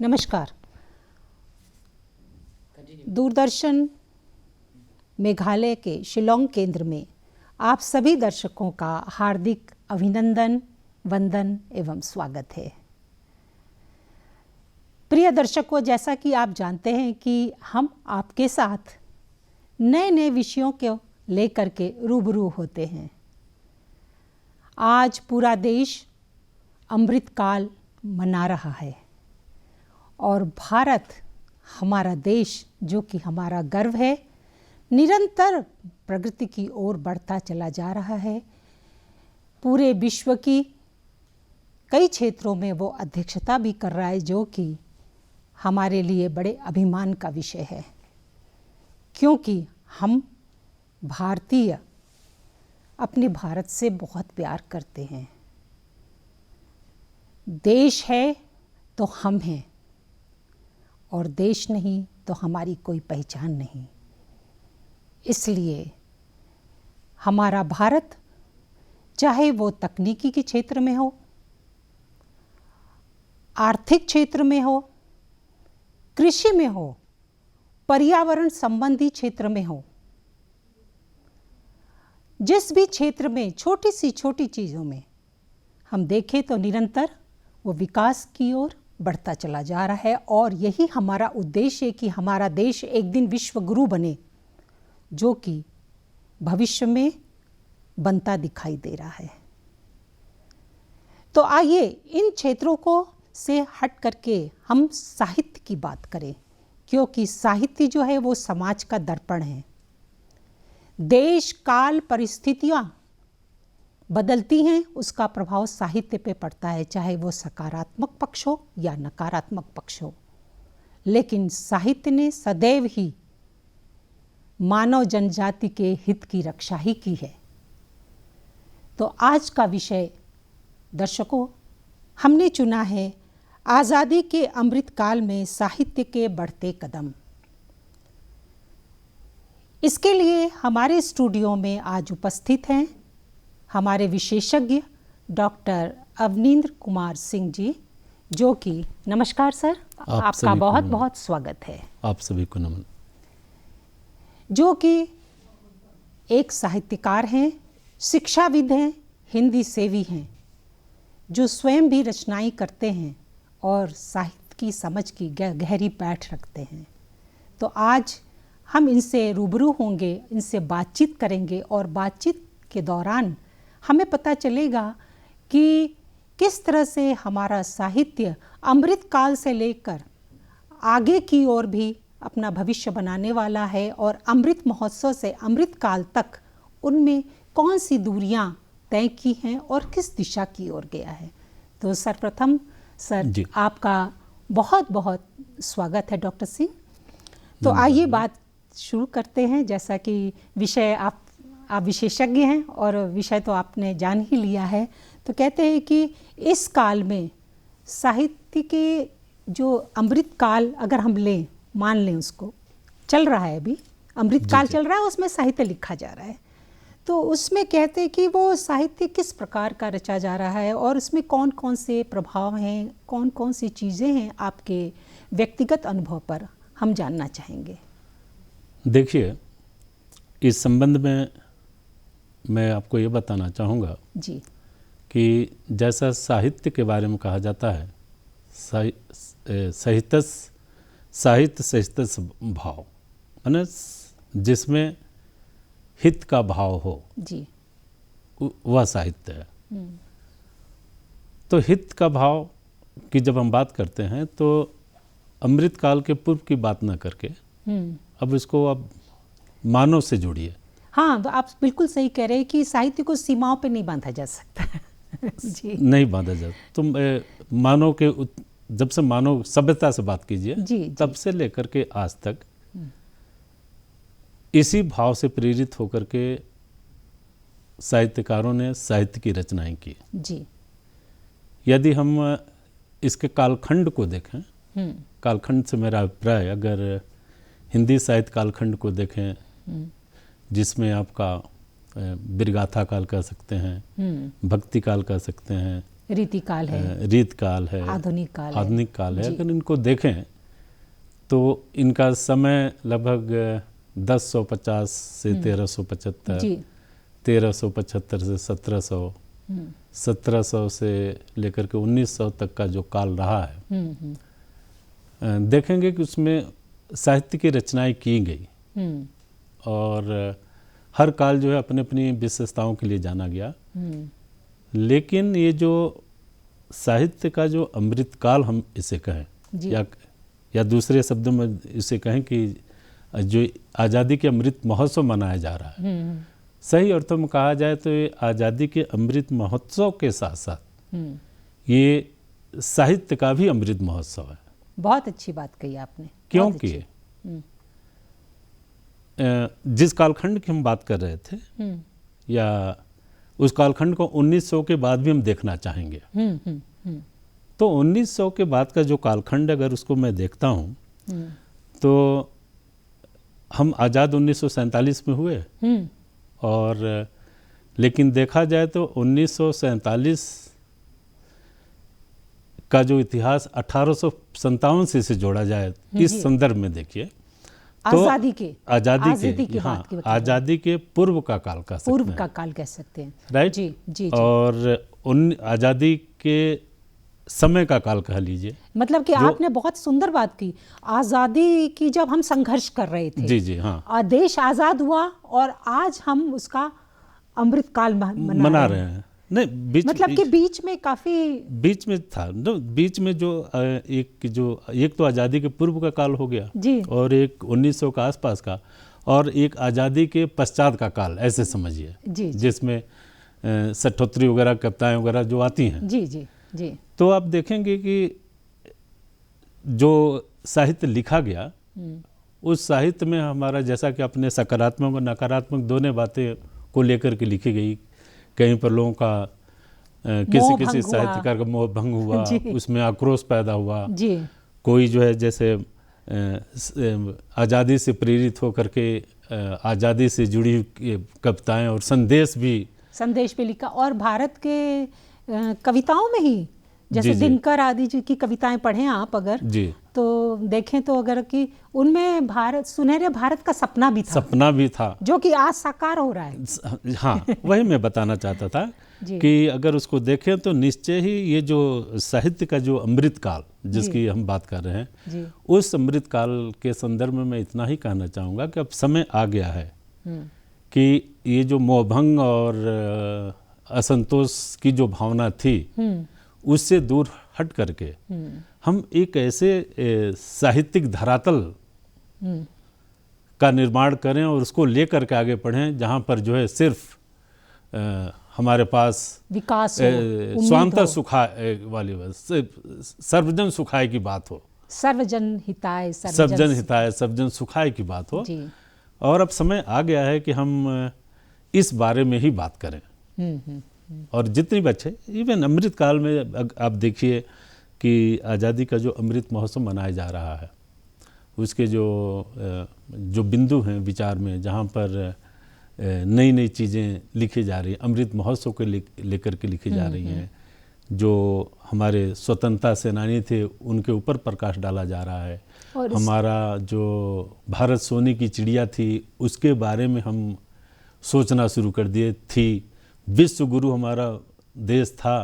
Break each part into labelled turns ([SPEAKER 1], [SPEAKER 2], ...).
[SPEAKER 1] नमस्कार। दूरदर्शन मेघालय के शिलोंग केंद्र में आप सभी दर्शकों का हार्दिक अभिनंदन, वंदन एवं स्वागत है। प्रिय दर्शकों, जैसा कि आप जानते हैं कि हम आपके साथ नए नए विषयों को लेकर के रूबरू होते हैं। आज पूरा देश अमृतकाल मना रहा है और भारत, हमारा देश जो कि हमारा गर्व है, निरंतर प्रगति की ओर बढ़ता चला जा रहा है। पूरे विश्व की कई क्षेत्रों में वो अध्यक्षता भी कर रहा है, जो कि हमारे लिए बड़े अभिमान का विषय है, क्योंकि हम भारतीय अपने भारत से बहुत प्यार करते हैं। देश है तो हम हैं और देश नहीं तो हमारी कोई पहचान नहीं। इसलिए हमारा भारत, चाहे वो तकनीकी के क्षेत्र में हो, आर्थिक क्षेत्र में हो, कृषि में हो, पर्यावरण संबंधी क्षेत्र में हो, जिस भी क्षेत्र में छोटी सी छोटी चीज़ों में हम देखें तो निरंतर वो विकास की ओर बढ़ता चला जा रहा है। और यही हमारा उद्देश्य है कि हमारा देश एक दिन विश्व गुरु बने, जो कि भविष्य में बनता दिखाई दे रहा है। तो आइए इन क्षेत्रों को से हट करके हम साहित्य की बात करें, क्योंकि साहित्य जो है वो समाज का दर्पण है। देश काल परिस्थितियाँ बदलती हैं, उसका प्रभाव साहित्य पे पड़ता है, चाहे वो सकारात्मक पक्ष हो या नकारात्मक पक्ष हो। लेकिन साहित्य ने सदैव ही मानव जनजाति के हित की रक्षा ही की है। तो आज का विषय दर्शकों हमने चुना है आज़ादी के अमृतकाल में साहित्य के बढ़ते कदम। इसके लिए हमारे स्टूडियो में आज उपस्थित हैं हमारे विशेषज्ञ डॉक्टर अवनींद्र कुमार सिंह जी, जो कि, नमस्कार सर, आपका बहुत बहुत स्वागत है।
[SPEAKER 2] आप सभी को नमन।
[SPEAKER 1] जो कि एक साहित्यकार हैं, शिक्षाविद हैं, हिंदी सेवी हैं, जो स्वयं भी रचनाएं करते हैं और साहित्य की समझ की गहरी पैठ रखते हैं। तो आज हम इनसे रूबरू होंगे, इनसे बातचीत करेंगे और बातचीत के दौरान हमें पता चलेगा कि किस तरह से हमारा साहित्य अमृत काल से लेकर आगे की ओर भी अपना भविष्य बनाने वाला है, और अमृत महोत्सव से अमृत काल तक उनमें कौन सी दूरियां तय की हैं और किस दिशा की ओर गया है। तो सर्वप्रथम सर आपका बहुत बहुत स्वागत है डॉक्टर सिंह। तो आइए बात शुरू करते हैं। जैसा कि विषय आप विशेषज्ञ हैं और विषय तो आपने जान ही लिया है, तो कहते हैं कि इस काल में साहित्य के जो अमृत काल अगर हम लें, मान लें उसको, चल रहा है अभी अमृत काल चल रहा है, उसमें साहित्य लिखा जा रहा है, तो उसमें कहते हैं कि वो साहित्य किस प्रकार का रचा जा रहा है और उसमें कौन कौन से प्रभाव हैं, कौन कौन सी चीज़ें हैं, आपके व्यक्तिगत अनुभव पर हम जानना चाहेंगे।
[SPEAKER 2] देखिए, इस संबंध में मैं आपको ये बताना चाहूँगा
[SPEAKER 1] जी
[SPEAKER 2] कि जैसा साहित्य के बारे में कहा जाता है, साहित्य सहितस भाव, यानी जिसमें हित का भाव हो
[SPEAKER 1] जी,
[SPEAKER 2] वह साहित्य है। तो हित का भाव की जब हम बात करते हैं तो अमृत काल के पूर्व की बात ना करके अब इसको अब मानव से जोड़िए।
[SPEAKER 1] हाँ, तो आप बिल्कुल सही कह रहे हैं कि साहित्य को सीमाओं पे नहीं बांधा जा सकता जी,
[SPEAKER 2] नहीं बांधा जा सकता। तुम मानव के जब से मानव सभ्यता से बात कीजिए, तब से लेकर के आज तक इसी भाव से प्रेरित होकर के साहित्यकारों ने साहित्य की रचनाएं की
[SPEAKER 1] जी।
[SPEAKER 2] यदि हम इसके कालखंड को देखें, कालखंड से मेरा अभिप्राय, अगर हिंदी साहित्य कालखंड को देखें, जिसमें आपका बिरगाथा काल कह सकते हैं, भक्ति काल कह सकते हैं,
[SPEAKER 1] रीतिकाल है,
[SPEAKER 2] रीतकाल है,
[SPEAKER 1] आधुनिक काल है।
[SPEAKER 2] आधुनिक काल है।
[SPEAKER 1] जी।
[SPEAKER 2] अगर इनको देखें तो इनका समय लगभग 1050 से 1375,
[SPEAKER 1] जी
[SPEAKER 2] 1375 से 1700, 1700 से लेकर के 1900 तक का जो काल रहा है, देखेंगे कि उसमें साहित्य की रचनाएं की गई और हर काल जो है अपनी अपनी विशेषताओं के लिए जाना गया। लेकिन ये जो साहित्य का जो अमृत काल हम इसे कहें, या दूसरे शब्दों में इसे कहें कि जो आज़ादी के अमृत महोत्सव मनाया जा रहा है, सही अर्थों में कहा जाए तो ये आज़ादी के अमृत महोत्सव के साथ साथ ये साहित्य का भी अमृत महोत्सव है।
[SPEAKER 1] बहुत अच्छी बात कही आपने।
[SPEAKER 2] क्योंकि जिस कालखंड की हम बात कर रहे थे, या उस कालखंड को 1900 के बाद भी हम देखना चाहेंगे, तो 1900 के बाद का जो कालखंड अगर उसको मैं देखता हूँ तो हम आज़ाद 1947 में हुए, और लेकिन देखा जाए तो 1947 का जो इतिहास 1857 से जोड़ा जाए इस संदर्भ में देखिए तो
[SPEAKER 1] आज़ादी के
[SPEAKER 2] हाँ, आज़ादी के पूर्व का काल कह सकते हैं,
[SPEAKER 1] पूर्व का काल कह सकते हैं,
[SPEAKER 2] राइट
[SPEAKER 1] जी।
[SPEAKER 2] और आज़ादी के समय का काल कह लीजिए।
[SPEAKER 1] मतलब कि आपने बहुत सुंदर बात की, आज़ादी की जब हम संघर्ष कर रहे थे,
[SPEAKER 2] जी
[SPEAKER 1] हाँ, देश आज़ाद हुआ और आज हम उसका अमृत काल मना रहे हैं।
[SPEAKER 2] नहीं,
[SPEAKER 1] मतलब कि बीच में काफी
[SPEAKER 2] बीच में था, बीच में जो एक तो आज़ादी के पूर्व का काल हो गया
[SPEAKER 1] जी,
[SPEAKER 2] और एक 1900 का आसपास का, और एक आज़ादी के पश्चात का काल, ऐसे समझिए, जिसमें सठोत्री वगैरह कविताएं वगैरह जो आती हैं।
[SPEAKER 1] जी।
[SPEAKER 2] तो आप देखेंगे कि जो साहित्य लिखा गया उस साहित्य में हमारा, जैसा कि अपने सकारात्मक और नकारात्मक दोनों बातें को लेकर के लिखी गई। कहीं पर लोगों का किसी साहित्यकार का मोह भंग हुआ, उसमें आक्रोश पैदा हुआ
[SPEAKER 1] जी।
[SPEAKER 2] कोई जो है जैसे आज़ादी से प्रेरित होकर के आज़ादी से जुड़ी कविताएं और संदेश भी
[SPEAKER 1] लिखा, और भारत के कविताओं में ही जैसे दिनकर आदि जी की कविताएं पढ़ें आप अगर तो देखें तो अगर कि उनमें भारत, सुनहरे भारत का सपना भी था जो कि आज साकार हो रहा है।
[SPEAKER 2] हाँ, वही मैं बताना चाहता था कि अगर उसको देखें तो निश्चय ही ये जो साहित्य का जो अमृत काल जिसकी हम बात कर रहे हैं, उस अमृत काल के संदर्भ में मैं इतना ही कहना चाहूँगा कि अब समय आ गया है कि ये जो मोहभंग और असंतोष की जो भावना थी उससे दूर हट करके हम एक ऐसे साहित्यिक धरातल का निर्माण करें और उसको लेकर के आगे बढ़ें जहाँ पर जो है सिर्फ हमारे पास
[SPEAKER 1] विकास,
[SPEAKER 2] स्वांतः सुखाय वाली सर्वजन सुखाय की बात हो,
[SPEAKER 1] सर्वजन हिताय,
[SPEAKER 2] सर्वजन सुखाय की बात हो। और अब समय आ गया है कि हम इस बारे में ही बात करें। और जितनी बच्चे इवन अमृत काल में आप देखिए कि आज़ादी का जो अमृत महोत्सव मनाया जा रहा है, उसके जो बिंदु हैं विचार में, जहाँ पर नई नई चीज़ें लिखी जा रही हैं, अमृत महोत्सव को लेकर के लिखी जा रही हैं, जो हमारे स्वतंत्रता सेनानी थे उनके ऊपर प्रकाश डाला जा रहा है, हमारा जो भारत सोने की चिड़िया थी उसके बारे में हम सोचना शुरू कर दिए थी, विश्व गुरु हमारा देश था,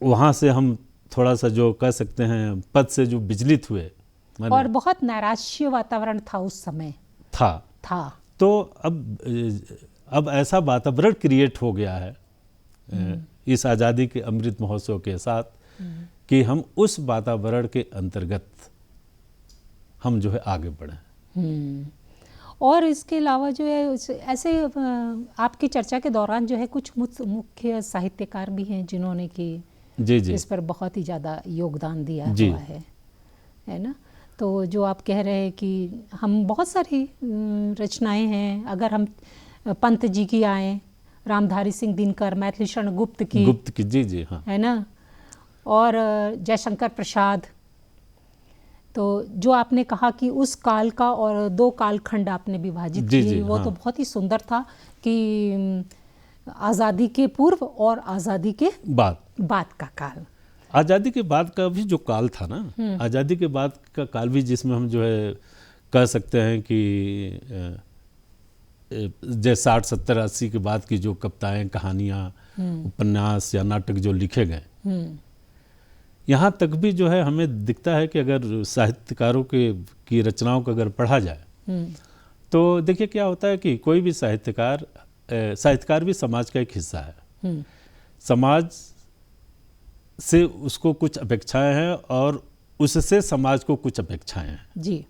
[SPEAKER 2] वहाँ से हम थोड़ा सा जो कह सकते हैं पद से जो विचलित हुए,
[SPEAKER 1] और बहुत नैराश्य वातावरण था उस समय था।
[SPEAKER 2] तो अब ऐसा वातावरण क्रिएट हो गया है इस आज़ादी के अमृत महोत्सव के साथ कि हम उस वातावरण के अंतर्गत हम जो है आगे बढ़ें।
[SPEAKER 1] और इसके अलावा जो है ऐसे आपकी चर्चा के दौरान जो है कुछ मुख्य साहित्यकार भी हैं जिन्होंने कि इस पर बहुत ही ज़्यादा योगदान दिया हुआ है ना। तो जो आप कह रहे हैं कि हम बहुत सारी रचनाएं हैं, अगर हम पंत जी की आए, रामधारी सिंह दिनकर, मैथिली शरण गुप्त की
[SPEAKER 2] जी हाँ,
[SPEAKER 1] है ना, और जयशंकर प्रसाद, तो जो आपने कहा कि उस काल का और दो कालखंड आपने विभाजित किए, वो तो बहुत ही सुंदर था कि आज़ादी के पूर्व और आज़ादी के बाद का काल।
[SPEAKER 2] आज़ादी के बाद का भी जो काल था ना, आज़ादी के बाद का काल भी जिसमें हम जो है कह सकते हैं कि जैसे 60, 70, 80 के बाद की जो कविताएं, कहानियाँ, उपन्यास या नाटक जो लिखे गए, यहाँ तक भी जो है हमें दिखता है कि अगर साहित्यकारों की रचनाओं को अगर पढ़ा जाए तो देखिए क्या होता है कि कोई भी साहित्यकार भी समाज का एक हिस्सा है। समाज से उसको कुछ अपेक्षाएं हैं और उससे समाज को कुछ अपेक्षाएं हैं
[SPEAKER 1] जी।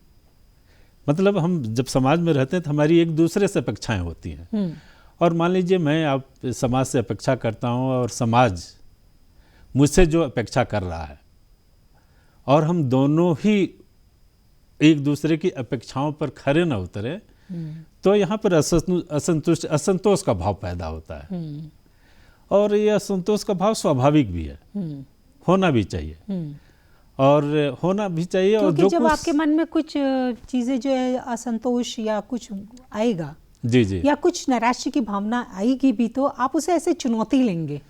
[SPEAKER 2] मतलब हम जब समाज में रहते हैं तो हमारी एक दूसरे से अपेक्षाएं होती हैं। और मान लीजिए मैं आप समाज से अपेक्षा करता हूं और समाज मुझसे जो अपेक्षा कर रहा है और हम दोनों ही एक दूसरे की अपेक्षाओं पर खरे न उतरे तो यहाँ पर असंतोष का भाव पैदा होता है। और ये असंतोष का भाव स्वाभाविक भी है, होना भी चाहिए और होना भी चाहिए। और जो
[SPEAKER 1] जब आपके मन में कुछ चीजें जो है असंतोष या कुछ आएगा
[SPEAKER 2] जी जी
[SPEAKER 1] या कुछ नैराश्य की भावना आएगी भी तो आप उसे ऐसे चुनौती लेंगे,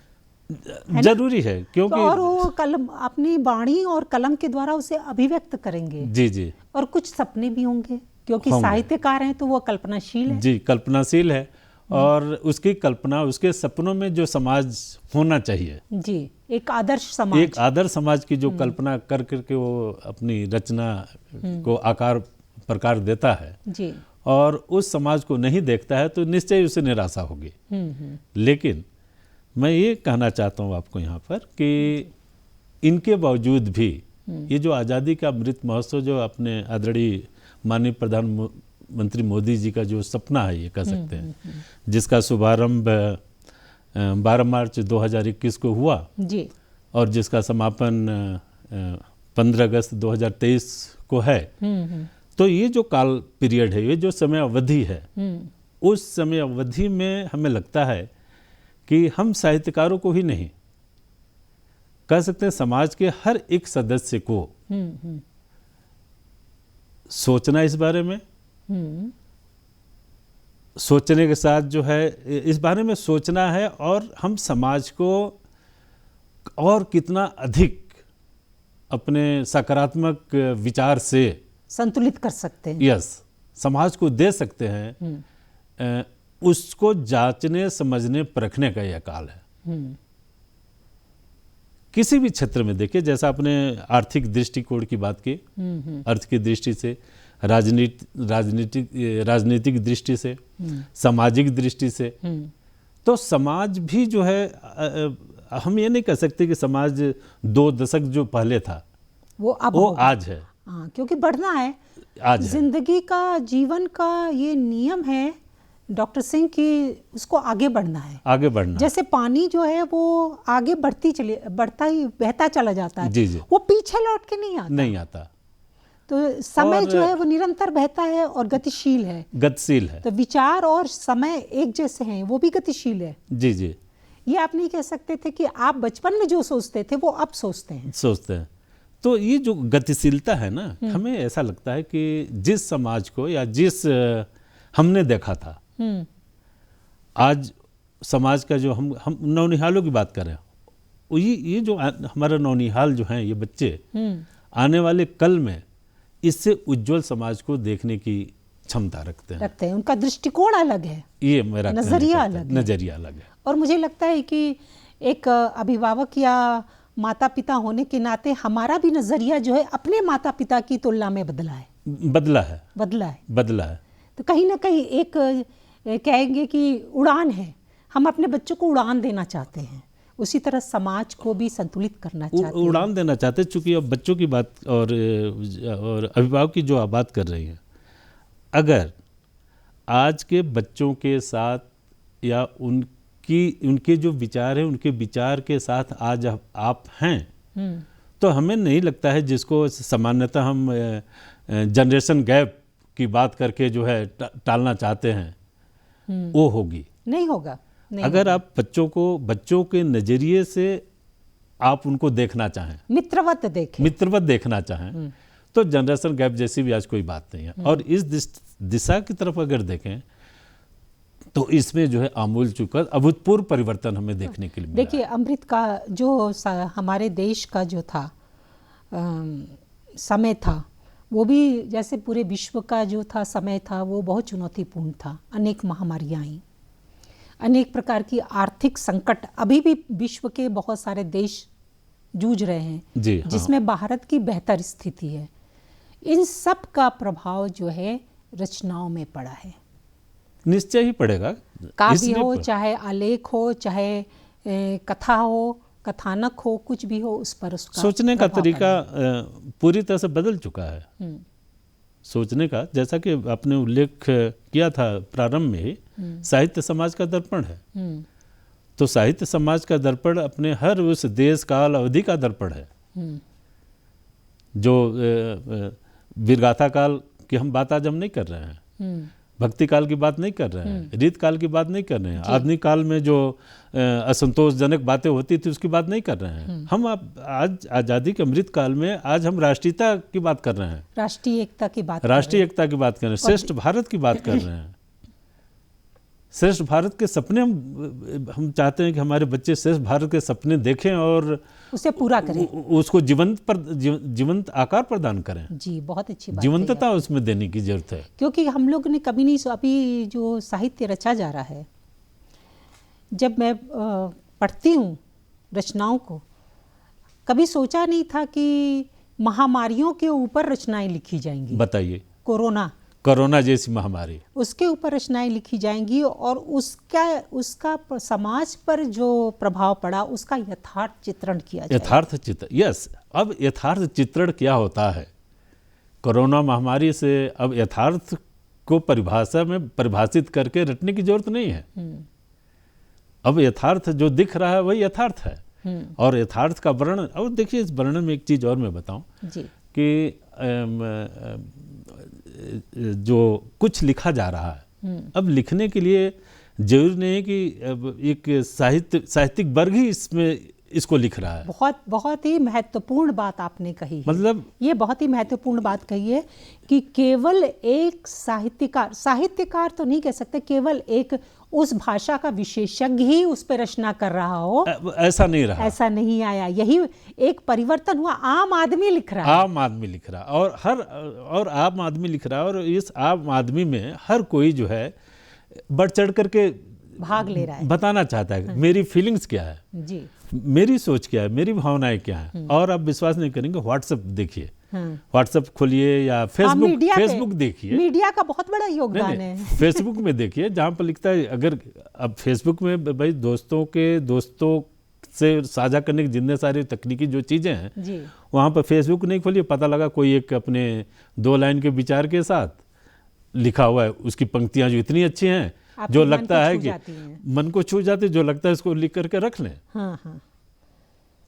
[SPEAKER 2] जरूरी है क्योंकि
[SPEAKER 1] तो और वो कलम अपनी वाणी और कलम के द्वारा उसे अभिव्यक्त करेंगे।
[SPEAKER 2] जी जी।
[SPEAKER 1] और कुछ सपने भी होंगे क्योंकि साहित्यकार हैं तो वो कल्पनाशील है।
[SPEAKER 2] जी, कल्पनाशील है और उसकी कल्पना, उसके सपनों में जो समाज होना चाहिए
[SPEAKER 1] जी, एक आदर्श समाज,
[SPEAKER 2] एक आदर्श समाज की जो कल्पना कर करके वो अपनी रचना को आकार प्रकार देता है जी। और उस समाज को नहीं देखता है तो निश्चय उसे निराशा होगी। लेकिन मैं ये कहना चाहता हूँ आपको यहाँ पर कि इनके बावजूद भी ये जो आज़ादी का अमृत महोत्सव जो अपने आदरणीय माननीय प्रधानमंत्री मोदी जी का जो सपना है, ये कह सकते हैं, जिसका शुभारंभ 12 मार्च 2021 को हुआ जी। और जिसका समापन 15 अगस्त 2023 को है। तो ये जो काल पीरियड है, ये जो समय अवधि है, उस समय अवधि में हमें लगता है कि हम साहित्यकारों को ही नहीं कह सकते हैं, समाज के हर एक सदस्य को सोचना इस बारे में, सोचने के साथ जो है इस बारे में सोचना है और हम समाज को और कितना अधिक अपने सकारात्मक विचार से
[SPEAKER 1] संतुलित कर सकते हैं,
[SPEAKER 2] यस, समाज को दे सकते हैं, उसको जांचने, समझने, परखने का यह काल है। किसी भी क्षेत्र में देखिए, जैसा आपने आर्थिक दृष्टिकोण की बात की, अर्थ की दृष्टि से, राजनीतिक दृष्टि से, सामाजिक दृष्टि से, तो समाज भी जो है, हम ये नहीं कह सकते कि समाज 2 दशक जो पहले था वो आज है।
[SPEAKER 1] क्योंकि बढ़ना है, आज जिंदगी का, जीवन का ये नियम है डॉक्टर सिंह की, उसको आगे बढ़ना है, आगे बढ़ना। जैसे पानी जो है वो आगे बहता चला जाता है जी जी। वो पीछे लौट के नहीं आता। तो समय जो है वो निरंतर बहता है और गतिशील है। तो विचार और समय एक जैसे हैं, वो भी गतिशील है जी जी। ये आप नहीं कह सकते थे कि आप बचपन में जो सोचते थे वो अब सोचते हैं।
[SPEAKER 2] तो ये जो गतिशीलता है ना, हमें ऐसा लगता है कि जिस समाज को या जिस हमने देखा था, आज समाज का जो हम नौनिहालों की बात कर रहे हैं, ये जो हमारा नौनिहाल जो हैं, ये बच्चे आने वाले कल में इससे उज्जवल समाज को देखने की क्षमता रखते हैं।
[SPEAKER 1] उनका दृष्टिकोण अलग है,
[SPEAKER 2] ये मेरा
[SPEAKER 1] नजरिया अलग है। और मुझे लगता है कि एक अभिभावक या माता पिता होने के नाते हमारा भी नजरिया जो है अपने माता पिता की तुलना में बदला है। तो कहीं ना कहीं एक कहेंगे कि उड़ान है, हम अपने बच्चों को उड़ान देना चाहते हैं, उसी तरह समाज को भी संतुलित करना चाहते हैं,
[SPEAKER 2] उड़ान देना चाहते हैं। चूंकि अब बच्चों की बात और अभिभावक की जो आप बात कर रही हैं, अगर आज के बच्चों के साथ या उनके जो विचार हैं, उनके विचार के साथ आज आप हैं, तो हमें नहीं लगता है, जिसको सामान्यतः हम जनरेशन गैप की बात करके जो है टालना चाहते हैं, वो
[SPEAKER 1] नहीं होगा।
[SPEAKER 2] अगर आप बच्चों के नजरिए से आप उनको देखना चाहें, मित्रवत देखना चाहें, तो जनरेशन गैप जैसी भी आज कोई बात नहीं है। और इस दिशा की तरफ अगर देखें तो इसमें जो है आमूल चूल अभूतपूर्व परिवर्तन हमें देखने के लिए मिला।
[SPEAKER 1] देखिए, अमृत का जो हमारे देश का जो था समय था, वो भी जैसे पूरे विश्व का जो था समय था, वो बहुत चुनौतीपूर्ण था। अनेक महामारियाँ आई, अनेक प्रकार की आर्थिक संकट अभी भी विश्व के बहुत सारे देश जूझ रहे हैं, जिसमें भारत की बेहतर स्थिति है। इन सब का प्रभाव जो है रचनाओं में पड़ा है।
[SPEAKER 2] निश्चय ही पड़ेगा।
[SPEAKER 1] काव्य हो, चाहे आलेख हो, चाहे कथा हो, कथानक हो, कुछ भी हो, उस पर उसका
[SPEAKER 2] सोचने का तरीका पूरी तरह से बदल चुका है। सोचने का, जैसा कि आपने उल्लेख किया था प्रारंभ में ही, साहित्य समाज का दर्पण है। तो साहित्य समाज का दर्पण अपने हर उस देश काल अवधि का दर्पण है। जो वीरगाथा काल की हम बात आज हम नहीं कर रहे हैं, भक्ति काल की बात नहीं कर रहे हैं, रीत काल की बात नहीं कर रहे हैं, आधुनिक काल में जो असंतोषजनक बातें होती थी उसकी बात नहीं कर रहे हैं। हम आज आज़ादी के अमृत काल में आज हम राष्ट्रीयता की बात कर रहे हैं,
[SPEAKER 1] राष्ट्रीय एकता की बात
[SPEAKER 2] कर रहे हैं, श्रेष्ठ भारत की बात कर रहे हैं। श्रेष्ठ भारत के सपने हम चाहते हैं कि हमारे बच्चे श्रेष्ठ भारत के सपने देखें और
[SPEAKER 1] उसे पूरा करें,
[SPEAKER 2] उसको जीवंत आकार प्रदान करें।
[SPEAKER 1] जी, बहुत अच्छी बात,
[SPEAKER 2] जीवंतता उसमें देने की जरूरत है।
[SPEAKER 1] क्योंकि हम लोग ने कभी नहीं, अभी जो साहित्य रचा जा रहा है, जब मैं पढ़ती हूँ रचनाओं को, कभी सोचा नहीं था कि महामारियों के ऊपर रचनाएं लिखी जाएंगी।
[SPEAKER 2] बताइए, कोरोना जैसी महामारी,
[SPEAKER 1] उसके ऊपर रचनाएं लिखी जाएंगी और उसका समाज पर जो प्रभाव पड़ा उसका यथार्थ चित्रण किया जाएगा।
[SPEAKER 2] यथार्थ चित्रण, यस। अब यथार्थ चित्रण क्या होता है? कोरोना महामारी से अब यथार्थ को परिभाषा में परिभाषित करके रटने की जरूरत नहीं है। अब यथार्थ जो दिख रहा है वही यथार्थ है। और यथार्थ का वर्णन, और देखिए इस वर्णन में एक चीज और मैं बताऊं कि जो कुछ लिखा जा रहा है, अब लिखने के लिए जरूरी नहीं है कि एक साहित्यिक वर्ग ही इसको लिख रहा है।
[SPEAKER 1] बहुत ही महत्वपूर्ण बात आपने कही है।
[SPEAKER 2] मतलब
[SPEAKER 1] ये बहुत ही महत्वपूर्ण बात कही है कि केवल एक साहित्यकार तो नहीं कह सकते, केवल एक उस भाषा का विशेषज्ञ ही उस पर रचना कर रहा हो,
[SPEAKER 2] ऐसा नहीं रहा,
[SPEAKER 1] ऐसा नहीं आया। यही एक परिवर्तन हुआ, आम आदमी लिख रहा है,
[SPEAKER 2] आम आदमी लिख रहा और आम आदमी लिख रहा है। और इस आम आदमी में हर कोई जो है बढ़ चढ़ करके
[SPEAKER 1] भाग ले रहा है,
[SPEAKER 2] बताना चाहता है मेरी फीलिंग्स क्या है
[SPEAKER 1] जी,
[SPEAKER 2] मेरी सोच क्या है, मेरी भावनाएं क्या है। और आप विश्वास नहीं करेंगे, व्हाट्सएप देखिए, व्हाट्सएप खोलिए या फेसबुक देखिए,
[SPEAKER 1] मीडिया का बहुत बड़ा योगदान है।
[SPEAKER 2] फेसबुक में देखिए, जहाँ पर लिखता है, अगर अब फेसबुक में भाई दोस्तों से साझा करने की जितने सारी तकनीकी जो चीजें हैं, वहाँ पर फेसबुक नहीं खोलिए, पता लगा कोई एक अपने 2 लाइन के विचार के साथ लिखा हुआ है, उसकी पंक्तियां जो इतनी अच्छी हैं, जो लगता है कि मन को छू जाती, जो लगता है इसको लिख करके रख लें।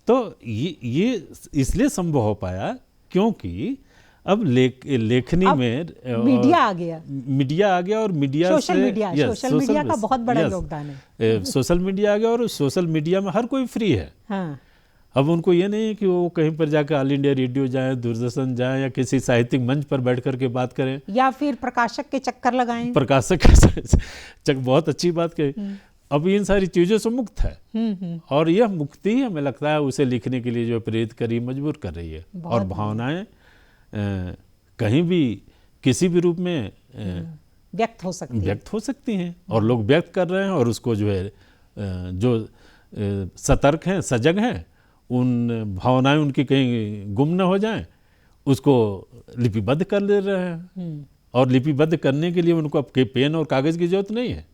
[SPEAKER 2] तो ये इसलिए संभव हो पाया क्योंकि अब लेखनी में
[SPEAKER 1] मीडिया आ गया और
[SPEAKER 2] मीडिया
[SPEAKER 1] सोशल मीडिया का बहुत बड़ा योगदान है।
[SPEAKER 2] सोशल मीडिया आ गया और सोशल मीडिया में हर कोई फ्री है। अब उनको ये नहीं है कि वो कहीं पर जाकर ऑल इंडिया रेडियो जाए, दूरदर्शन जाए, या किसी साहित्यिक मंच पर बैठ करके बात करें, या
[SPEAKER 1] फिर प्रकाशक के चक्कर लगाएं।
[SPEAKER 2] प्रकाशक बहुत अच्छी बात कही। अब इन सारी चीजों से मुक्त है, और यह मुक्ति ही हमें लगता है उसे लिखने के लिए जो प्रेरित करी, मजबूर कर रही है। और भावनाएं कहीं भी किसी भी रूप में
[SPEAKER 1] व्यक्त हो सकती हैं,
[SPEAKER 2] और लोग व्यक्त कर रहे हैं, और उसको जो है जो सतर्क हैं, सजग हैं, उन भावनाएं उनकी कहीं गुम न हो जाएं, उसको लिपिबद्ध कर ले रहे हैं। और लिपिबद्ध करने के लिए उनको अब पेन और कागज की जरूरत नहीं है।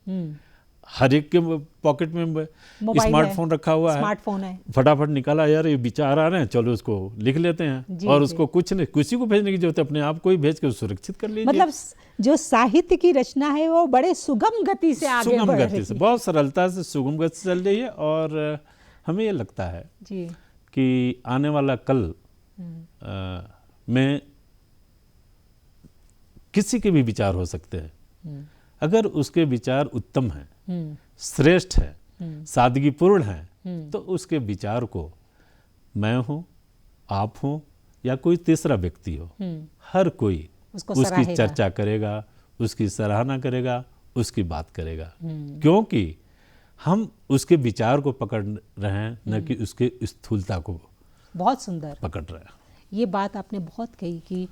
[SPEAKER 2] हर एक के पॉकेट में स्मार्टफोन रखा हुआ है, फटाफट निकाला, यार ये विचार आ रहे हैं, चलो उसको लिख लेते हैं। और उसको कुछ नहीं, किसी को भेजने की जरूरत है, अपने आप को ही भेज के सुरक्षित कर लीजिए।
[SPEAKER 1] मतलब जो साहित्य की रचना है वो बड़े सुगम गति से आगे बढ़ रही है,
[SPEAKER 2] बहुत सरलता से सुगम गति से चल रही है। और हमें ये लगता है कि आने वाला कल में किसी के भी विचार हो सकते हैं, अगर उसके विचार उत्तम हैं, श्रेष्ठ है, सादगीपूर्ण है, तो उसके विचार को मैं हूं, आप हो, या कोई तीसरा व्यक्ति हो, हर कोई उसकी चर्चा करेगा, उसकी सराहना करेगा, उसकी बात करेगा, क्योंकि हम उसके विचार को पकड़ रहे हैं, न कि उसके स्थूलता को
[SPEAKER 1] बहुत सुंदर
[SPEAKER 2] पकड़ रहे हैं।
[SPEAKER 1] ये बात आपने बहुत कही कि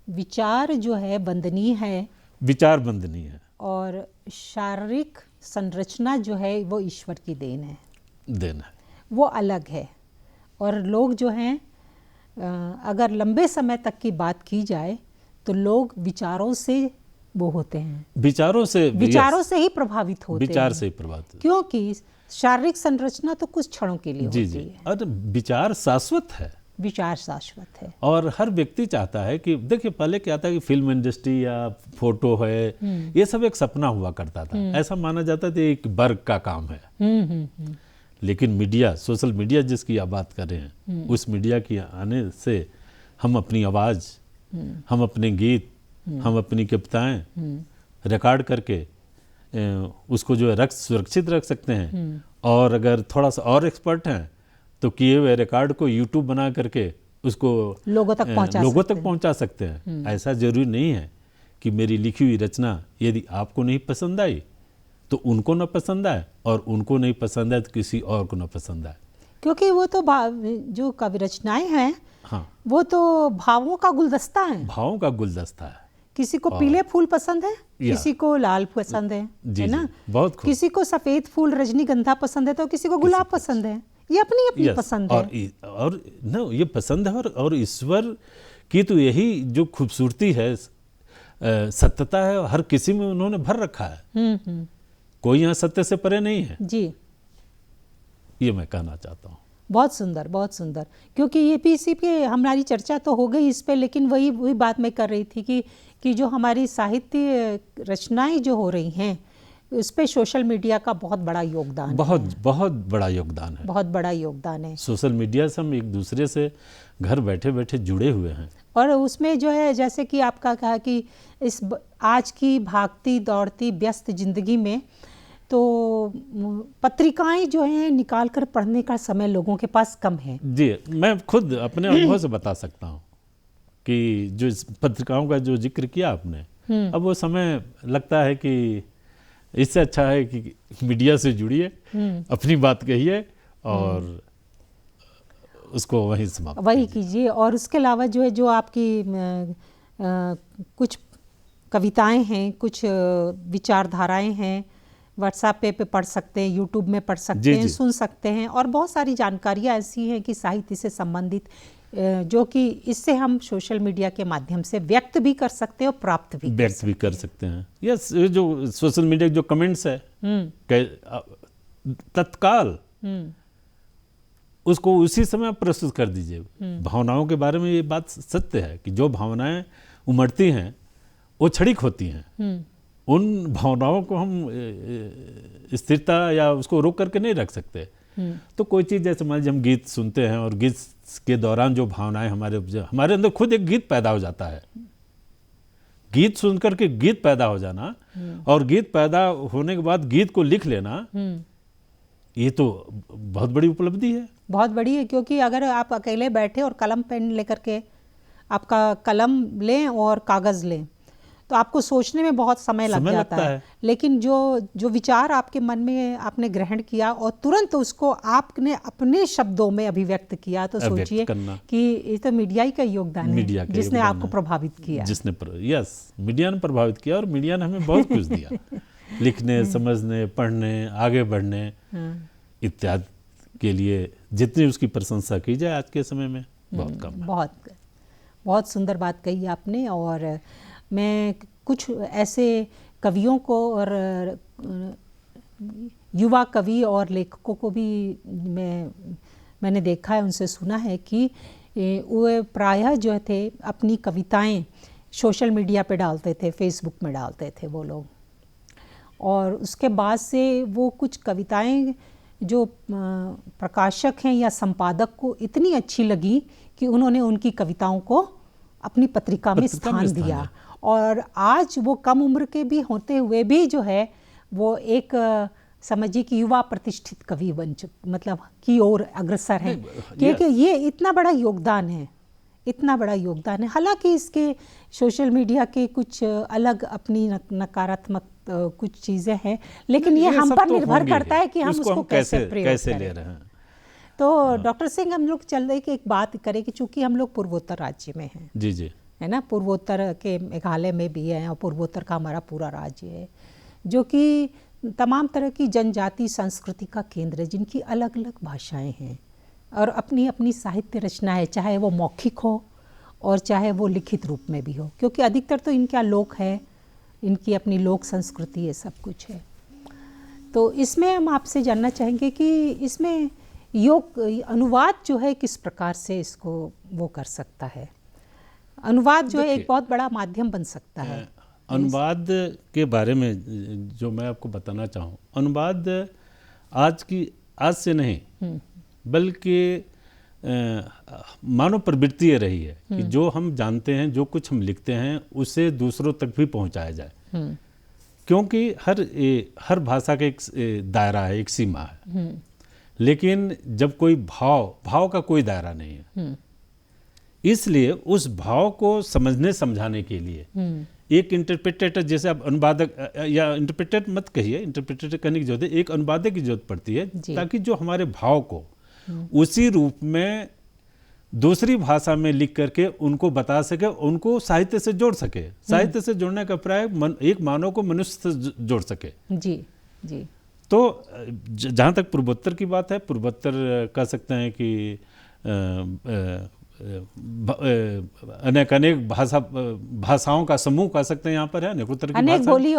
[SPEAKER 1] विचार जो है बंदनीय है,
[SPEAKER 2] विचार बंदनीय है,
[SPEAKER 1] और शारीरिक संरचना जो है वो ईश्वर की देन है, वो अलग है। और लोग जो हैं, अगर लंबे समय तक की बात की जाए तो लोग विचारों से वो होते हैं, विचारों से ही प्रभावित होते हैं,
[SPEAKER 2] विचार से ही प्रभावित,
[SPEAKER 1] क्योंकि शारीरिक संरचना तो कुछ क्षणों के लिए होती है।
[SPEAKER 2] और विचार शाश्वत है,
[SPEAKER 1] विचार शाश्वत है।
[SPEAKER 2] और हर व्यक्ति चाहता है कि देखिए, पहले क्या था कि फिल्म इंडस्ट्री या फोटो है, ये सब एक सपना हुआ करता था, ऐसा माना जाता था एक वर्ग का काम है। लेकिन मीडिया, सोशल मीडिया जिसकी आप बात कर रहे हैं, उस मीडिया की आने से हम अपनी आवाज़, हम अपने गीत, हम अपनी कविताएं रिकॉर्ड करके उसको जो है सुरक्षित रख सकते हैं। और अगर थोड़ा सा और एक्सपर्ट हैं तो किए हुए रिकॉर्ड को यूट्यूब बना करके उसको लोगों तक पहुंचा सकते हैं। ऐसा जरूरी नहीं है कि मेरी लिखी हुई रचना यदि आपको नहीं पसंद आई तो उनको न पसंद आए, और उनको नहीं पसंद आए तो किसी और को न पसंद आए,
[SPEAKER 1] क्योंकि वो तो जो कवि रचनाएं हैं,
[SPEAKER 2] हाँ,
[SPEAKER 1] वो तो भावों का गुलदस्ता है,
[SPEAKER 2] भावों का गुलदस्ता है।
[SPEAKER 1] किसी को पीले फूल पसंद है, किसी को लाल पसंद है ना,
[SPEAKER 2] बहुत
[SPEAKER 1] किसी को सफेद फूल रजनीगंधा पसंद है तो किसी को गुलाब पसंद है। ये अपनी अपनी पसंद है,
[SPEAKER 2] और न ये पसंद है। और ईश्वर की तो यही जो खूबसूरती है, सत्यता है, हर किसी में उन्होंने भर रखा है। कोई यहाँ सत्य से परे नहीं है
[SPEAKER 1] जी,
[SPEAKER 2] ये मैं कहना चाहता हूँ।
[SPEAKER 1] बहुत सुंदर, बहुत सुंदर। क्योंकि ये पीसी पे हमारी चर्चा तो हो गई इस पे, लेकिन वही बात मैं कर रही थी कि जो हमारी साहित्य रचनाएं जो हो रही हैं, उस पे सोशल मीडिया का बहुत बड़ा योगदान है।
[SPEAKER 2] बहुत बड़ा योगदान है,
[SPEAKER 1] बहुत बड़ा योगदान है।
[SPEAKER 2] सोशल मीडिया से हम एक दूसरे से घर बैठे बैठे जुड़े हुए हैं।
[SPEAKER 1] और उसमें जो है, जैसे कि आपका कहा कि इस आज की भागती दौड़ती व्यस्त जिंदगी में तो पत्रिकाएं जो हैं निकाल कर पढ़ने का समय लोगों के पास कम है।
[SPEAKER 2] जी, मैं खुद अपने अनुभव से बता सकता हूँ कि जो इस पत्रिकाओं का जो जिक्र किया आपने, अब वो समय लगता है कि इससे अच्छा है कि मीडिया से जुड़िए, अपनी बात कहिए और उसको वहीं समाप्त
[SPEAKER 1] कीजिए। और उसके अलावा जो है, जो आपकी कुछ कविताएं हैं, कुछ विचारधाराएं हैं, व्हाट्सएप पे पढ़ सकते हैं, यूट्यूब में पढ़ सकते हैं, सुन सकते हैं, और बहुत सारी जानकारियाँ ऐसी हैं कि साहित्य से संबंधित, जो कि इससे हम सोशल मीडिया के माध्यम से व्यक्त भी कर सकते हैं और प्राप्त भी कर सकते हैं।
[SPEAKER 2] यस, जो सोशल मीडिया जो कमेंट्स है तत्काल उसको उसी समय प्रस्तुत कर दीजिए। भावनाओं के बारे में ये बात सत्य है कि जो भावनाएं उमड़ती हैं वो क्षणिक होती हैं। उन भावनाओं को हम स्थिरता या उसको रोक करके नहीं रख सकते। तो कोई चीज़, जैसे मान लीजिए हम गीत सुनते हैं और गीत के दौरान जो भावनाएं हमारे अंदर खुद एक गीत पैदा हो जाता है। गीत सुन करके गीत पैदा हो जाना और गीत पैदा होने के बाद गीत को लिख लेना, ये तो बहुत बड़ी उपलब्धि है।
[SPEAKER 1] बहुत बड़ी है, क्योंकि अगर आप अकेले बैठे और कलम पेन लेकर के, आपका कलम लें और कागज़ लें, तो आपको सोचने में बहुत समय लग जाता है। लेकिन जो विचार आपके मन में आपने ग्रहण किया और तुरंत उसको आपने अपने शब्दों में अभिव्यक्त किया, तो सोचिए कि ये तो मीडिया ही का योगदान है, जिसने आपको प्रभावित किया।
[SPEAKER 2] यस, मीडिया ने प्रभावित किया, और मीडिया ने हमें बहुत कुछ दिया लिखने, समझने, पढ़ने, आगे बढ़ने इत्यादि के लिए जितनी उसकी प्रशंसा की जाए आज के समय में बहुत कम है।
[SPEAKER 1] बहुत सुंदर बात कही आपने। और मैं कुछ ऐसे कवियों को और युवा कवि और लेखकों को भी मैंने देखा है, उनसे सुना है कि वो प्रायः जो थे अपनी कविताएं सोशल मीडिया पे डालते थे, फेसबुक में डालते थे वो लोग, और उसके बाद से वो कुछ कविताएं जो प्रकाशक हैं या संपादक को इतनी अच्छी लगी कि उन्होंने उनकी कविताओं को अपनी पत्रिका में स्थान दिया। और आज वो कम उम्र के भी होते हुए भी जो है वो एक समझिए कि युवा प्रतिष्ठित कवि बन मतलब की ओर अग्रसर हैं, क्योंकि ये इतना बड़ा योगदान है इतना बड़ा योगदान है। हालांकि इसके सोशल मीडिया के कुछ अलग अपनी नकारात्मक कुछ चीज़ें हैं, लेकिन ये हम पर निर्भर करता है कि हम उसको कैसे प्रयोग करें।
[SPEAKER 2] ले रहे हैं।
[SPEAKER 1] तो डॉक्टर सिंह, हम लोग चल रहे कि एक बात करें कि चूंकि हम लोग पूर्वोत्तर राज्य में हैं,
[SPEAKER 2] जी जी,
[SPEAKER 1] है ना, पूर्वोत्तर के मेघालय में भी है और पूर्वोत्तर का हमारा पूरा राज्य है, जो कि तमाम तरह की जनजाति संस्कृति का केंद्र है, जिनकी अलग अलग भाषाएं हैं और अपनी अपनी साहित्य रचना है, चाहे वो मौखिक हो और चाहे वो लिखित रूप में भी हो, क्योंकि अधिकतर तो इनका लोक है, इनकी अपनी लोक संस्कृति है, सब कुछ है। तो इसमें हम आपसे जानना चाहेंगे कि इसमें योग अनुवाद जो है किस प्रकार से इसको वो कर सकता है। अनुवाद जो है एक बहुत बड़ा माध्यम बन सकता है।
[SPEAKER 2] अनुवाद के बारे में जो मैं आपको बताना चाहूँ, अनुवाद आज से नहीं बल्कि मानव प्रवृत्ति ये रही है कि जो हम जानते हैं, जो कुछ हम लिखते हैं, उसे दूसरों तक भी पहुंचाया जाए, क्योंकि हर भाषा का एक दायरा है, एक सीमा है। लेकिन जब कोई भाव का कोई दायरा नहीं है, इसलिए उस भाव को समझने समझाने के लिए एक इंटरप्रेटर, जैसे आप अनुवादक या इंटरप्रेटर मत कहिए, इंटरप्रेटर करने की जरूरत है, एक अनुवादक की जरूरत पड़ती है, ताकि जो हमारे भाव को उसी रूप में दूसरी भाषा में लिख करके उनको बता सके, उनको साहित्य से जोड़ सके। साहित्य से जोड़ने का प्राय एक मानव को मनुष्य से जोड़ सके। जी जी। तो जहाँ तक पूर्वोत्तर की बात है, पूर्वोत्तर कह सकते हैं कि अनेक भाषाओं का समूह कह सकते हैं, यहाँ पर है अनेकोत्तर की
[SPEAKER 1] अनेक बोली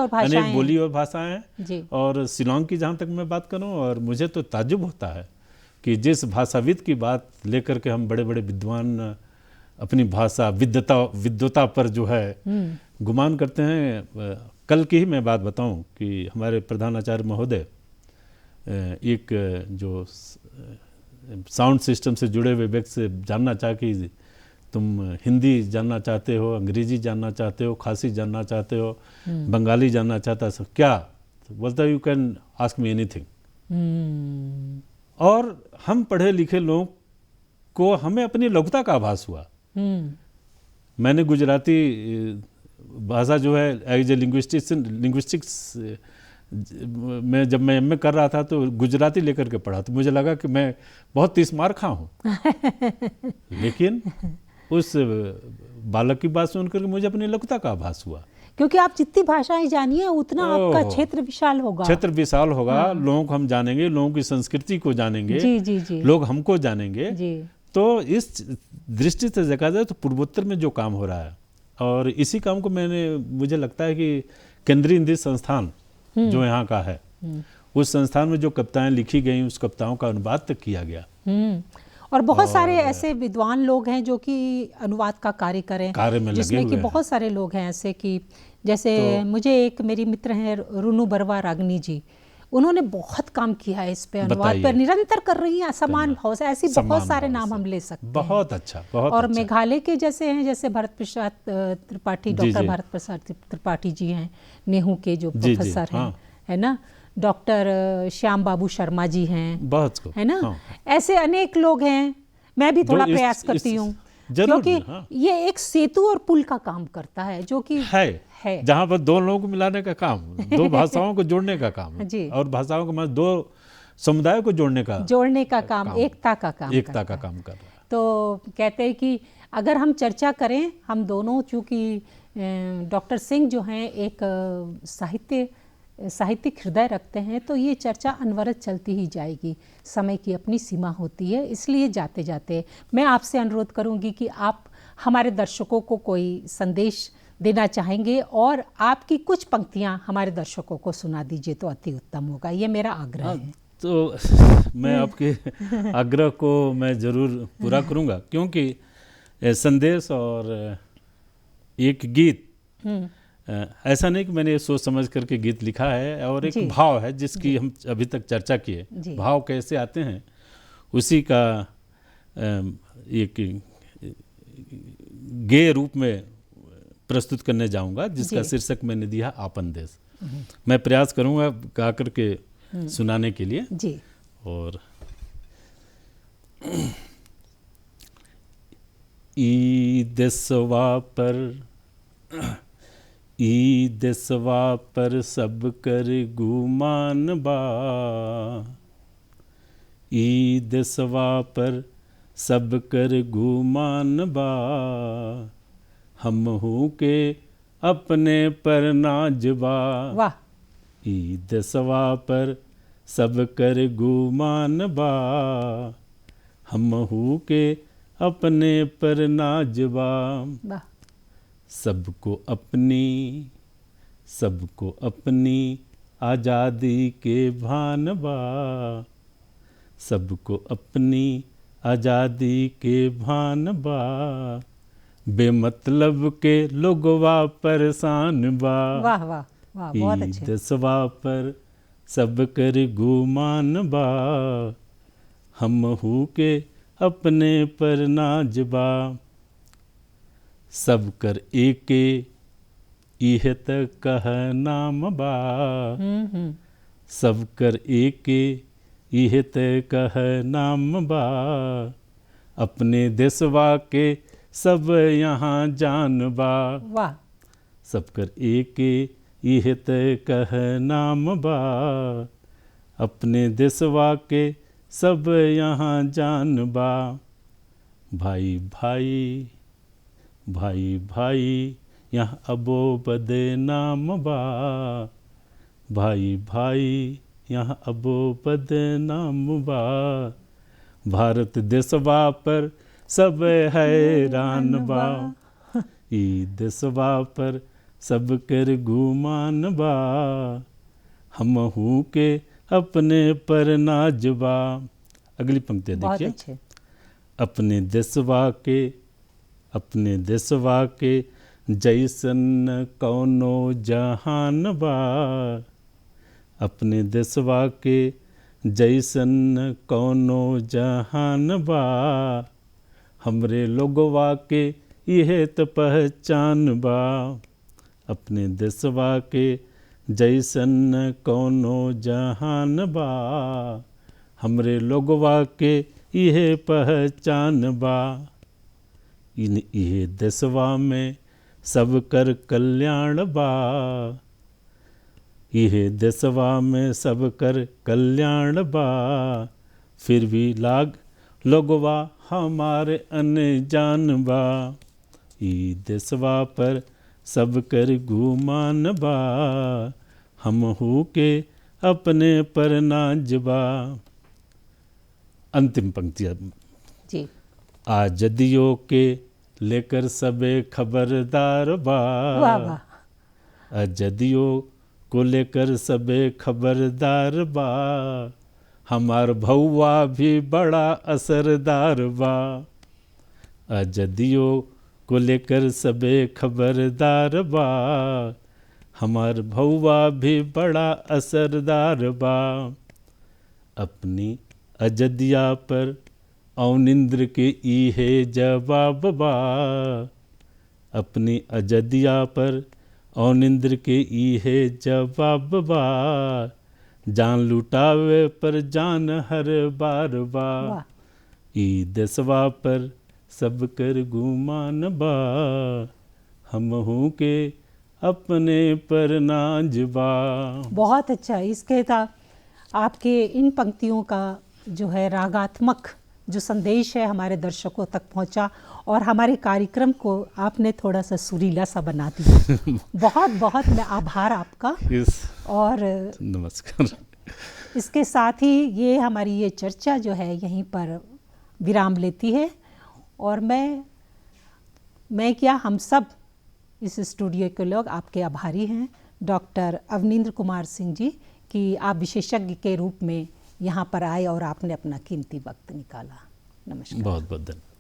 [SPEAKER 1] और
[SPEAKER 2] भाषाएं हैं। और शिलोंग की जहाँ तक मैं बात करूँ, और मुझे तो ताज्जुब होता है कि जिस भाषाविद की बात लेकर के हम बड़े बड़े विद्वान अपनी भाषा विद्वता पर जो है गुमान करते हैं। कल की ही मैं बात बताऊं कि हमारे प्रधानाचार्य महोदय एक जो साउंड सिस्टम से जुड़े हुए व्यक्ति से जानना चाहा कि तुम हिंदी जानना चाहते हो, अंग्रेजी जानना चाहते हो, खासी जानना चाहते हो, बंगाली जानना चाहता है, क्या? तो बोलता you can ask me anything. और हम पढ़े लिखे लोगों को हमें अपनी लघुता का आभास हुआ। मैंने गुजराती भाषा जो है एज ए लिंग्विस्टिक्स में जब मैं एमए कर रहा था तो गुजराती लेकर के पढ़ा, तो मुझे लगा कि मैं बहुत तीसमार खा हूँ। लेकिन उस बालक की बात सुनकर मुझे अपनी लघुता का आभास हुआ,
[SPEAKER 1] क्योंकि आप जितनी भाषाएं जानिए उतना आपका क्षेत्र विशाल होगा।
[SPEAKER 2] हाँ। लोगों को हम जानेंगे, लोगों की संस्कृति को जानेंगे,
[SPEAKER 1] जी, जी, जी।
[SPEAKER 2] लोग हमको जानेंगे जी। तो इस दृष्टि से देखा जाए तो पूर्वोत्तर में जो काम हो रहा है, और इसी काम को मुझे लगता है कि केंद्रीय हिंदी संस्थान जो यहाँ का है, उस संस्थान में जो कविताएं लिखी गई, उस कविताओं का अनुवाद तक किया गया।
[SPEAKER 1] और बहुत सारे ऐसे विद्वान लोग हैं जो कि अनुवाद का कार्य करें, जिसमें कि बहुत सारे लोग हैं ऐसे कि जैसे मुझे एक मेरी मित्र हैं रुनु बरवा रागनी जी, उन्होंने बहुत काम किया है इस पे, अनुवाद पर निरंतर कर रही हैं समान भाव से। ऐसी बहुत सारे नाम हम ले सकते हैं।
[SPEAKER 2] बहुत अच्छा, बहुत
[SPEAKER 1] और
[SPEAKER 2] अच्छा।
[SPEAKER 1] मेघालय के जैसे हैं, जैसे भरत प्रसाद त्रिपाठी, डॉक्टर भरत प्रसाद त्रिपाठी जी हैं, नेहू के जो प्रोफेसर हैं, है ना, डॉक्टर श्याम बाबू शर्मा जी हैं,
[SPEAKER 2] बहुत
[SPEAKER 1] है ना, ऐसे अनेक लोग हैं। मैं भी थोड़ा प्रयास करती हूँ, क्योंकि ये एक सेतु और पुल का काम करता है, जो कि है
[SPEAKER 2] जहाँ पर दो लोगों को मिलाने का काम, दो भाषाओं को जोड़ने का काम और भाषाओं के मतलब दो समुदायों को जोड़ने का
[SPEAKER 1] काम, एकता का काम
[SPEAKER 2] कर रहा है।
[SPEAKER 1] तो कहते हैं कि अगर हम चर्चा करें, हम दोनों, चूँकि डॉक्टर सिंह जो हैं एक साहित्यिक हृदय रखते हैं, तो ये चर्चा अनवरत चलती ही जाएगी। समय की अपनी सीमा होती है, इसलिए जाते जाते मैं आपसे अनुरोध करूंगी कि आप हमारे दर्शकों को कोई संदेश देना चाहेंगे और आपकी कुछ पंक्तियां हमारे दर्शकों को सुना दीजिए तो अति उत्तम होगा। ये मेरा आग्रह है।
[SPEAKER 2] तो मैं आपके आग्रह को मैं ज़रूर पूरा करूंगा, क्योंकि संदेश और एक गीत ऐसा नहीं कि मैंने ये सोच समझ करके गीत लिखा है, और एक भाव है जिसकी हम अभी तक चर्चा किए। भाव कैसे आते हैं उसी का एक गेय रूप में प्रस्तुत करने जाऊंगा, जिसका शीर्षक मैंने दिया आपन देश। मैं प्रयास करूंगा गा करके सुनाने के लिए
[SPEAKER 1] जी।
[SPEAKER 2] और ई देसवा पर सब कर गुमान बा, ई देसवा पर सब कर गुमान बा, हमहू के अपने पर नाजबा।
[SPEAKER 1] वाह।
[SPEAKER 2] ई देसवा पर सब कर गुमान बा, हमहू के अपने पर नाजबा।
[SPEAKER 1] वाह।
[SPEAKER 2] सबको अपनी आज़ादी के भान बा, सबको अपनी आज़ादी के भान बा, बेमतलब के लोगवा परेशान बा।
[SPEAKER 1] वाह वाह वाह, बहुत अच्छे।
[SPEAKER 2] देसवा पर सब कर गुमान बा, हमहू के अपने पर नाजबा, सब कर एके इह त कह नाम बा, सब कर एके इह त कह नाम बा, अपने देसवा के सब यहाँ जान बा।
[SPEAKER 1] वाह।
[SPEAKER 2] सब कर एके इह त कह नाम बा, अपने देसवा के सब यहाँ जान बा, भाई भाई यहाँ अबो बदनाम बा, भाई यहाँ अबो बदनाम बा, भारत देसवा पर सब हैरान बा, ई देसवा पर सब कर गुमान बा, हमहू के अपने पर नाजबा। अगली पंक्ति देखिए। अपने देसवा के जैसन कौनो जहान बा, अपने देसवा के जैसन कौनो जहान बा, हमरे लोगवा के इहे त पहचान बा, अपने देसवा के जैसन कौनो जहान बा, हमरे लोगवा के इहे पहचान बा, इन इहे देसवा में सब कर कल्याण बा, इहे देसवा में सब कर कल्याण बा, फिर भी लोगवा हमारे अनजान बा, ई देसवा पर सब कर गुमान बा, हमहू के अपने पर नाजबा। अंतिम पंक्ति
[SPEAKER 1] जी।
[SPEAKER 2] आज़ादियों के लेकर सबे खबरदार बा, आज़ादियों को लेकर सबे खबरदार बा, हमार भौवा भी बड़ा असरदार बा, आज़ादियों को लेकर सबे खबरदार बा, हमार भौवा भी बड़ा असरदार बा, अपनी अजदिया पर औनिंद्र के इहे जवाब बा, अपनी अजदिया पर औनिंद्र के इहे जवाब बा, जान लुटावे पर जान हर बार बा, ई देसवा पर सब कर गुमान बा, हमहू के अपने पर नाजबा।
[SPEAKER 1] बहुत अच्छा। इसके था आपके इन पंक्तियों का जो है रागात्मक जो संदेश है हमारे दर्शकों तक पहुंचा और हमारे कार्यक्रम को आपने थोड़ा सा सुरीला सा बना दिया। बहुत बहुत मैं आभार आपका। और
[SPEAKER 2] नमस्कार।
[SPEAKER 1] इसके साथ ही ये हमारी ये चर्चा जो है यहीं पर विराम लेती है और मैं क्या हम सब इस स्टूडियो के लोग आपके आभारी हैं डॉक्टर अवनींद्र कुमार सिंह जी कि आप विशेषज्ञ के रूप में यहाँ पर आए और आपने अपना कीमती वक्त निकाला। नमस्कार।
[SPEAKER 2] बहुत बहुत धन्यवाद।